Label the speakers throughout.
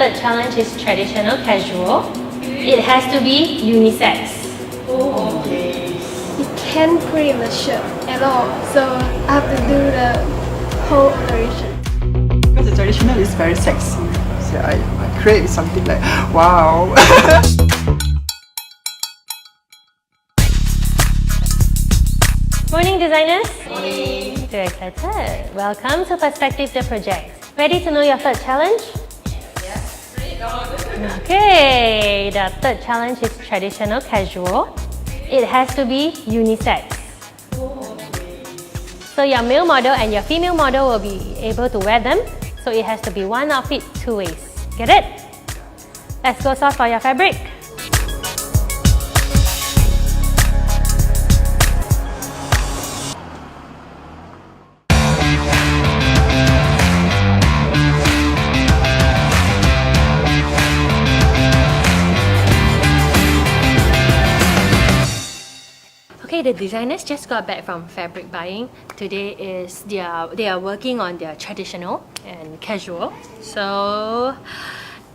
Speaker 1: The challenge is traditional casual. It has to be unisex.
Speaker 2: Okay. You can't print the shirt at all, so I have to do the whole operation.
Speaker 3: Because the traditional is very sexy, so I create something like wow.
Speaker 1: Morning designers! Morning! Too excited! Welcome to Perspective the Project. Ready to know your third challenge?
Speaker 4: Yes, bring it on.
Speaker 1: Okay, the third challenge is traditional casual. It has to be unisex. So your male model and your female model will be able to wear them. So it has to be one outfit, two ways. Get it? Let's go source for your fabric. Okay, the designers just got back from fabric buying. Today is they are working on their traditional and casual. So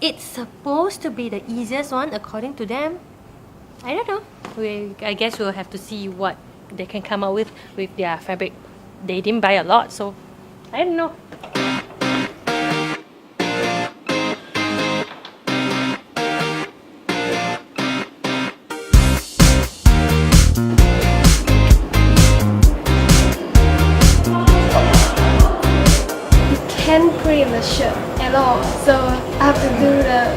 Speaker 1: it's supposed to be the easiest one according to them. I don't know. I guess we'll have to see what they can come up with their fabric. They didn't buy a lot, so I don't know.
Speaker 2: Can't print the shirt at all, so I have to do the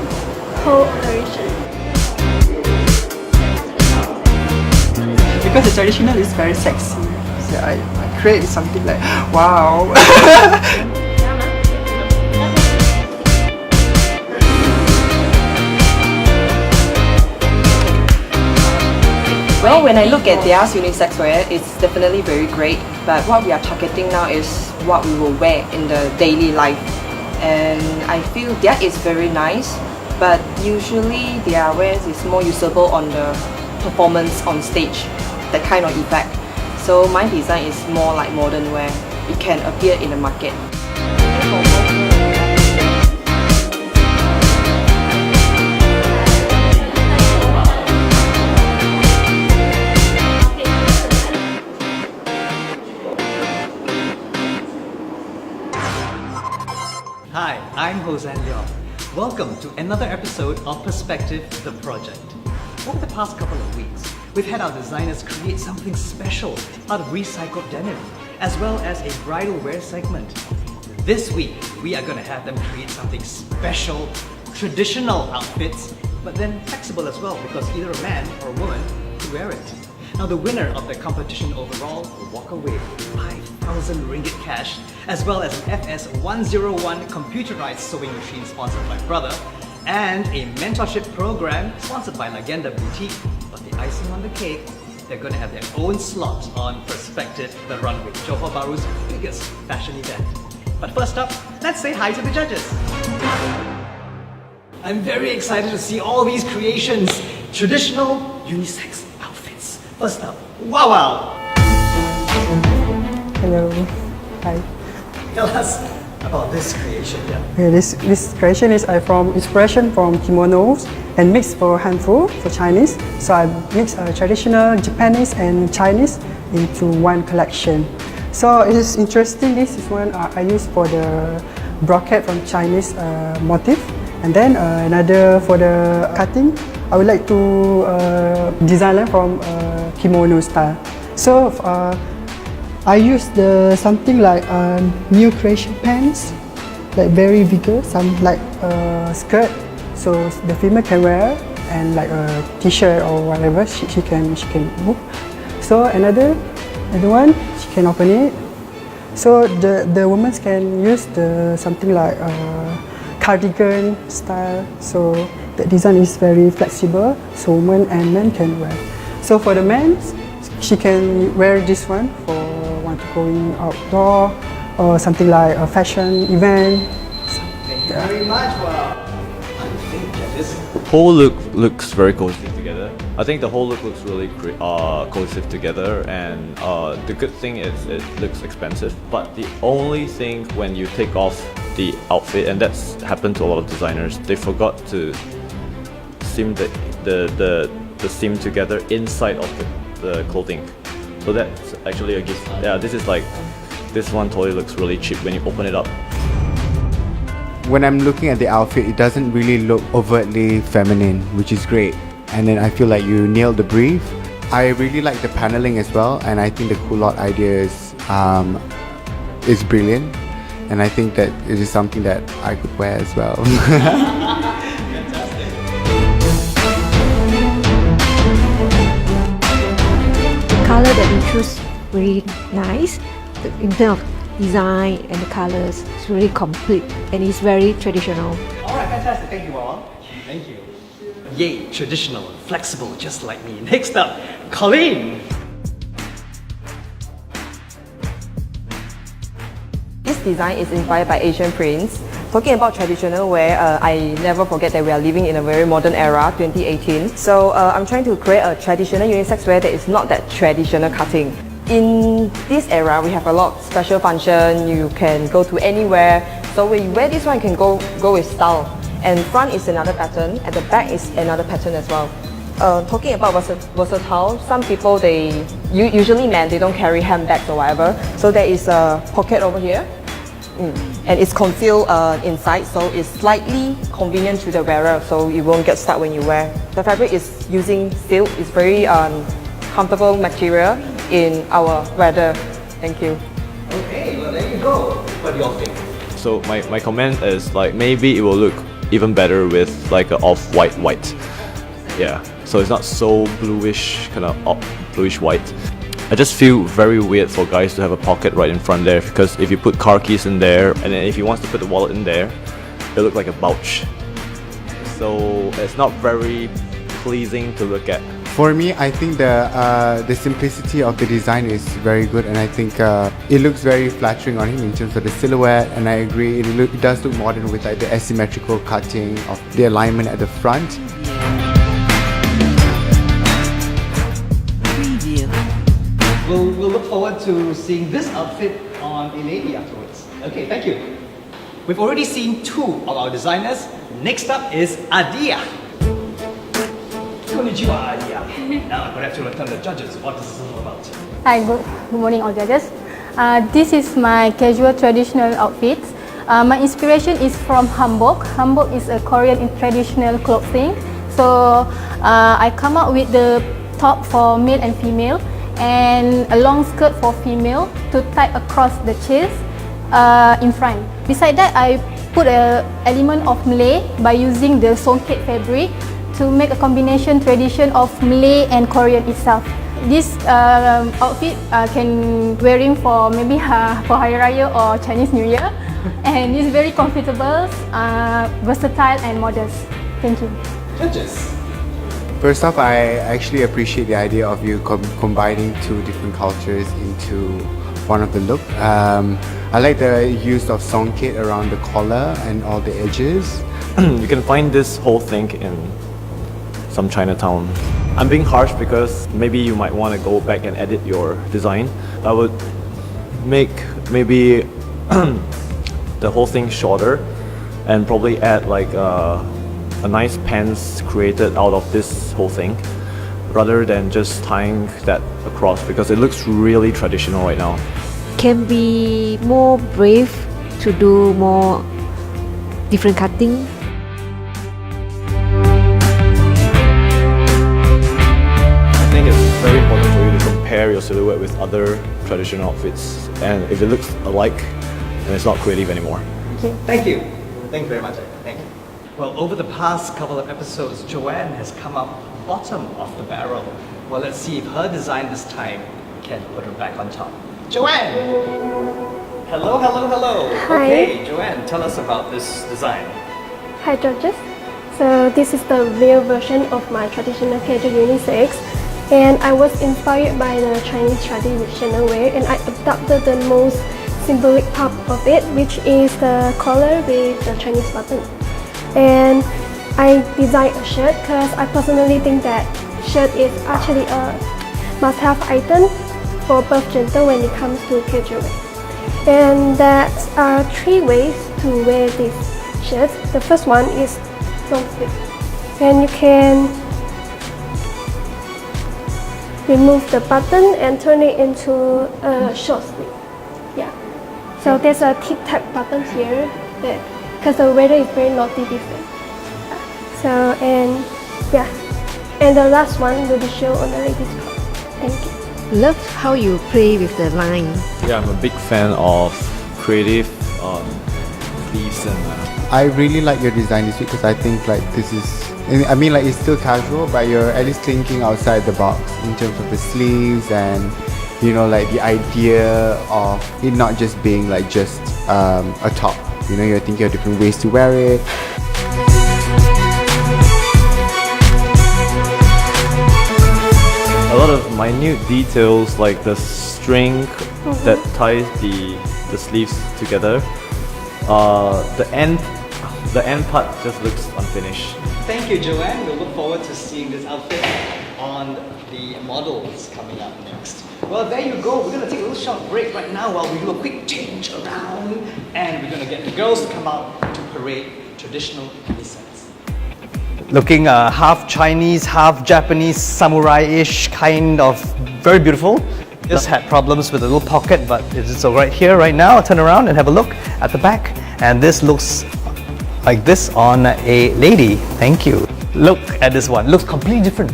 Speaker 2: whole operation.
Speaker 3: Because the traditional is very sexy, so I create something like wow.
Speaker 5: Well, when I look at their unisex wear, it's definitely very great. But what we are targeting now is what we will wear in the daily life. And I feel that is very nice, but usually their wear is more usable on the performance on stage, that kind of effect. So my design is more like modern wear. It can appear in the market.
Speaker 6: Hi, I'm Joanne Leong. Welcome to another episode of Perspective the Project. Over the past couple of weeks, we've had our designers create something special out of recycled denim, as well as a bridal wear segment. This week, we are going to have them create something special, traditional outfits, but then flexible as well, because either a man or a woman could wear it. Now, the winner of the competition overall will walk away with 5,000 ringgit cash, as well as an FS101 computerized sewing machine sponsored by Brother, and a mentorship program sponsored by Lagenda Boutique. But the icing on the cake, they're going to have their own slot on Perspective the Runway, Johor Bahru's biggest fashion event. But first up, let's say hi to the judges. I'm very excited to see all these creations. Traditional, unisex outfits. First up, Wawal.
Speaker 3: Hello, hi.
Speaker 6: Tell us about this creation here.
Speaker 3: Okay, this creation is from inspiration from kimonos and mixed for handful for Chinese. So I mix traditional Japanese and Chinese into one collection. So it is interesting. This is one I use for the brocade from Chinese motif, and then another for the cutting. I would like to design them from kimono style. So I use something like new creation pants, like very bigger, some like skirt, so the female can wear, and like a t-shirt or whatever she can move. So another one she can open it. So the women can use something like cardigan style. So the design is very flexible, so women and men can wear. So for the men, she can wear this one for want to going outdoor or something like a fashion event.
Speaker 6: Thank you very much. Wow.
Speaker 7: Whole look looks very cohesive together. I think the whole look looks really cohesive together, and the good thing is it looks expensive. But the only thing when you take off the outfit, and that's happened to a lot of designers. They forgot to seam the seam together inside of the clothing. So that's actually a gift. Yeah, this one totally looks really cheap when you open it up.
Speaker 8: When I'm looking at the outfit, it doesn't really look overtly feminine, which is great. And then I feel like you nailed the brief. I really like the paneling as well, and I think the culotte idea is brilliant. And I think that it is something that I could wear as well.
Speaker 9: The color that we choose really nice. In terms of design and the colors, it's really complete and it's very traditional.
Speaker 6: Alright, fantastic. Thank you, Wawal. Thank you. Yay, traditional, flexible, just like me. Next up, Corlin.
Speaker 5: This design is inspired by Asian prints. Talking about traditional wear, I never forget that we are living in a very modern era, 2018. So I'm trying to create a traditional unisex wear that is not that traditional cutting. In this era, we have a lot of special function. You can go to anywhere. So when you wear this one, you can go with style. And front is another pattern, and the back is another pattern as well. Talking about versatile, some people, usually men, they don't carry handbags or whatever. So there is a pocket over here. And it's concealed inside, so it's slightly convenient to the wearer, so you won't get stuck when you wear. The fabric is using silk. It's very comfortable material in our weather. Thank you.
Speaker 6: Okay, well there you go. What do you all think?
Speaker 7: So my comment is like maybe it will look even better with like an off-white white. Yeah, so it's not so bluish, kind of bluish white. I just feel very weird for guys to have a pocket right in front there, because if you put car keys in there, and then if he wants to put the wallet in there, it looks like a pouch. So it's not very pleasing to look at.
Speaker 8: For me, I think the simplicity of the design is very good, and I think it looks very flattering on him in terms of the silhouette, and I agree, it does look modern with like the asymmetrical cutting of the alignment at the front.
Speaker 6: We'll look forward to seeing this outfit on a lady afterwards. Okay, thank you. We've already seen two of our designers. Next up is Adiah. Konnichiwa, Adiah. Now I'm going to have to tell the judges what this is all about.
Speaker 10: Hi, good morning all judges. This is my casual traditional outfits. My inspiration is from hanbok. Hanbok is a Korean traditional clothing. So I come up with the top for male and female, and a long skirt for female to tie across the chest in front. Beside that, I put an element of Malay by using the songket fabric to make a combination tradition of Malay and Korean itself. This outfit can wearing for maybe for Hari Raya or Chinese New Year, and it's very comfortable, versatile and modest. Thank you.
Speaker 6: Judges.
Speaker 8: First off, I actually appreciate the idea of you combining two different cultures into one of the look. I like the use of songket around the collar and all the edges.
Speaker 7: You can find this whole thing in some Chinatown. I'm being harsh because maybe you might want to go back and edit your design. I would make maybe the whole thing shorter and probably add like a nice pants created out of this whole thing rather than just tying that across, because it looks really traditional right now.
Speaker 9: Can be more brave to do more different cutting.
Speaker 7: I think it's very important for you to compare your silhouette with other traditional outfits, and if it looks alike, then it's not creative anymore.
Speaker 6: Thank you. Thank you very much. Thank you. Well, over the past couple of episodes, Joanne has come up bottom of the barrel. Well, let's see if her design this time can put her back on top. Joanne! Hello, hello, hello.
Speaker 2: Hi.
Speaker 6: Okay, Joanne, tell us about this design.
Speaker 2: Hi judges. So this is the real version of my traditional casual unisex, and I was inspired by the Chinese traditional wear, and I adopted the most symbolic part of it, which is the collar with the Chinese button. And I designed a shirt because I personally think that shirt is actually a must-have item for both gender when it comes to casual wear. And there are 3 ways to wear this shirt. The first one is long sleeve, and you can remove the button and turn it into a short sleeve. Yeah. So there's a tic-tac button here, because the weather is very naughty these days. So and the last one will be shown on the ladies' part. Thank you.
Speaker 9: Love how you play with the line.
Speaker 7: Yeah, I'm a big fan of creative sleeves and
Speaker 8: I really like your design this week because I think like this is, I mean like it's still casual, but you're at least thinking outside the box in terms of the sleeves and you know like the idea of it not just being like just a top. You know, you're thinking of different ways to wear it.
Speaker 7: a lot of minute details like the string that ties the sleeves together. The end part just looks unfinished.
Speaker 6: Thank you, Joanne. We'll look forward to seeing this outfit on the models coming up next. Well, there you go. We're going to take a little short break right now while we do a quick change around, and we're going to get the girls to come out to parade traditional sets. Looking half Chinese, half Japanese, samurai-ish, kind of very beautiful. Just had problems with a little pocket, but it's all right here, right now. I'll turn around and have a look at the back, and this looks like this on a lady. Thank you. Look at this one. Looks completely different.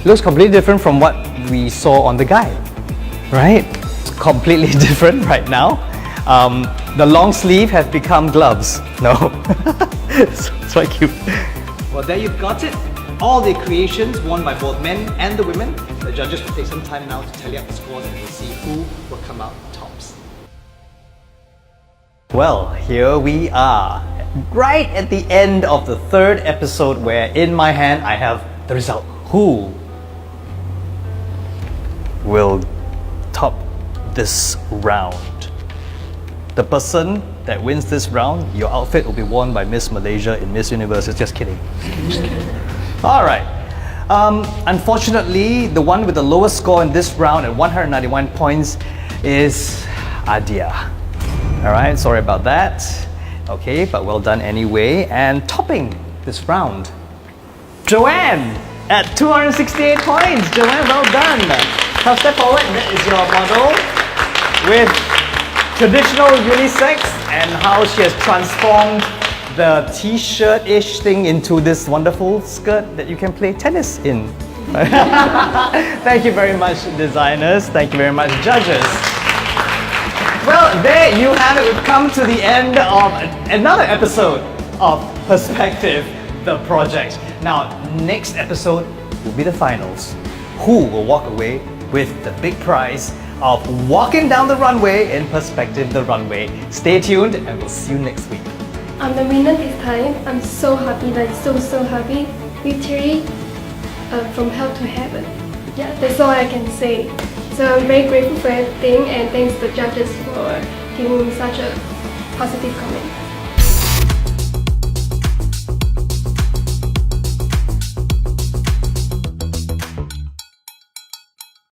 Speaker 6: Looks completely different from what we saw on the guy, right? It's completely different right now. The long sleeve has become gloves. No, it's quite cute. Well, there you've got it. All the creations worn by both men and the women. The judges will take some time now to tally up the scores and we'll see who will come out tops. Well, here we are, right at the end of the third episode where in my hand I have the result. Who will top this round? The person that wins this round, your outfit will be worn by Miss Malaysia in Miss Universe. Just kidding. All right. Unfortunately, the one with the lowest score in this round at 191 points is Adiah. All right, sorry about that. Okay, but well done anyway. And topping this round, Joanne at 268 points. Joanne, well done. Now step forward. That is your model with traditional unisex and how she has transformed the t-shirt-ish thing into this wonderful skirt that you can play tennis in. Thank you very much, designers. Thank you very much, judges. Well, there you have it. We've come to the end of another episode of Perspective, the project. Now, next episode will be the finals. Who will walk away with the big prize of walking down the runway in Perspective, the runway? Stay tuned and we'll see you next week.
Speaker 2: I'm the winner this time. I'm so happy, like so happy. Literally from hell to heaven. Yeah, that's all I can say. So I'm very grateful for everything and thanks to the judges for giving me such a positive comment.